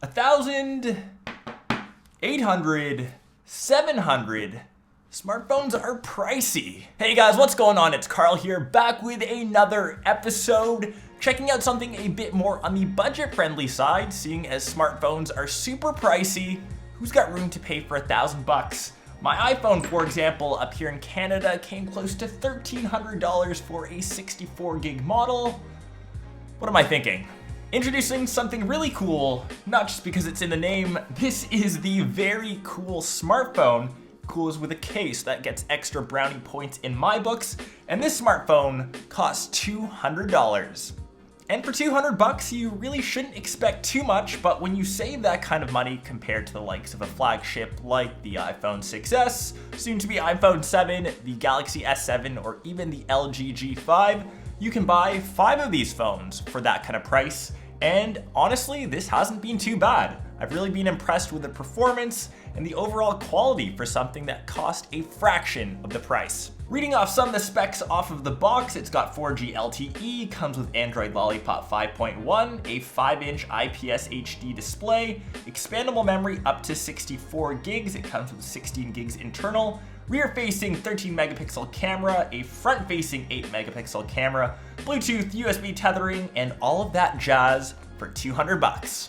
1,000, 800, 700. Smartphones are pricey. Hey guys, what's going on? It's Karl here, back with another episode, checking out something a bit more on the budget-friendly side, seeing as smartphones are super pricey. Who's got room to pay for $1,000? My iPhone, for example, up here in Canada, came close to $1,300 for a 64 gig model. What am I thinking? Introducing something really cool, not just because it's in the name. This is the verykool smartphone. Cool is with a case that gets extra brownie points in my books, and this smartphone costs $200. And for $200, you really shouldn't expect too much, but when you save that kind of money compared to the likes of a flagship like the iPhone 6s, soon to be iPhone 7, the Galaxy S7, or even the LG G5, you can buy 5 of these phones for that kind of price. And honestly, this hasn't been too bad. I've really been impressed with the performance and the overall quality for something that cost a fraction of the price. Reading off some of the specs off of the box, it's got 4G LTE, comes with Android Lollipop 5.1, a 5-inch IPS HD display, expandable memory up to 64 gigs, it comes with 16 gigs internal, rear-facing 13 megapixel camera, a front-facing 8 megapixel camera, Bluetooth, USB tethering, and all of that jazz for $200.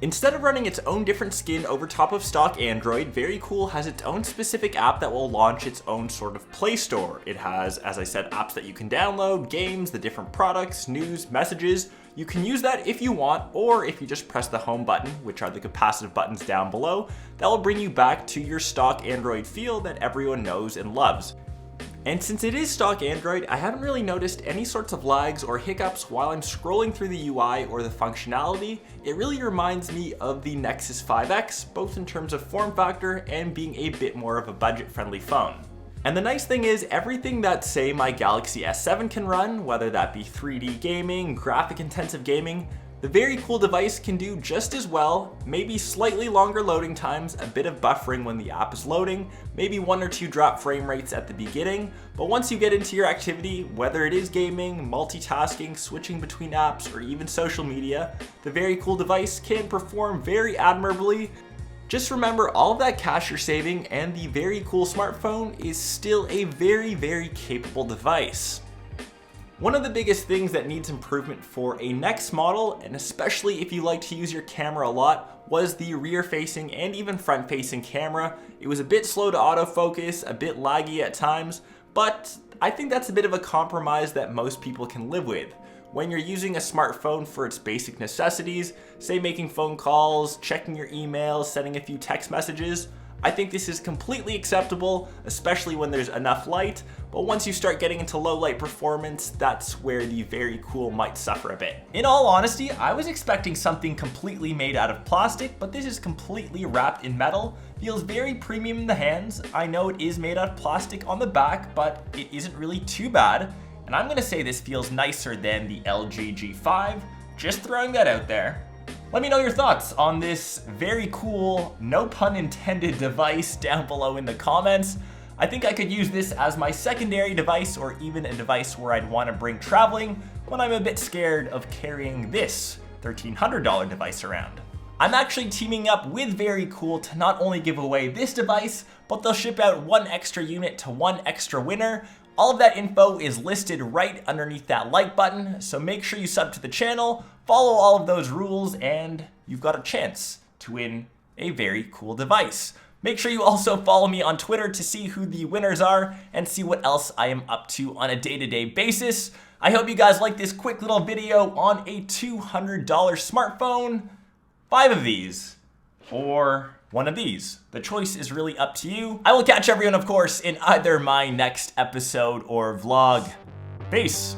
Instead of running its own different skin over top of stock Android, verykool has its own specific app that will launch its own sort of Play Store. It has, as I said, apps that you can download, games, the different products, news, messages. You can use that if you want, or if you just press the home button, which are the capacitive buttons down below, that will bring you back to your stock Android feel that everyone knows and loves. And since it is stock Android, I haven't really noticed any sorts of lags or hiccups while I'm scrolling through the UI or the functionality. It really reminds me of the Nexus 5X, both in terms of form factor and being a bit more of a budget-friendly phone. And the nice thing is, everything that, say, my Galaxy S7 can run, whether that be 3D gaming, graphic-intensive gaming, the verykool device can do just as well, maybe slightly longer loading times, a bit of buffering when the app is loading, maybe 1 or 2 drop frame rates at the beginning, but once you get into your activity, whether it is gaming, multitasking, switching between apps, or even social media, the verykool device can perform very admirably. Just remember, all of that cash you're saving and the verykool smartphone is still a very, very capable device. One of the biggest things that needs improvement for a next model, and especially if you like to use your camera a lot, was the rear-facing and even front-facing camera. It was a bit slow to autofocus, a bit laggy at times, but I think that's a bit of a compromise that most people can live with. When you're using a smartphone for its basic necessities, say making phone calls, checking your emails, sending a few text messages, I think this is completely acceptable, especially when there's enough light, but once you start getting into low light performance, that's where the verykool might suffer a bit. In all honesty, I was expecting something completely made out of plastic, but this is completely wrapped in metal. Feels very premium in the hands. I know it is made out of plastic on the back, but it isn't really too bad. And I'm gonna say this feels nicer than the LG G5, just throwing that out there. Let me know your thoughts on this verykool, no pun intended, device down below in the comments. I think I could use this as my secondary device, or even a device where I'd want to bring traveling when I'm a bit scared of carrying this $1,300 device around. I'm actually teaming up with verykool to not only give away this device, but they'll ship out 1 extra unit to 1 extra winner. All of that info is listed right underneath that like button, so make sure you sub to the channel, follow all of those rules, and you've got a chance to win a verykool device. Make sure you also follow me on Twitter to see who the winners are and see what else I am up to on a day-to-day basis. I hope you guys like this quick little video on a $200 smartphone. 5 of these, or 1 of these. The choice is really up to you. I will catch everyone, of course, in either my next episode or vlog. Peace.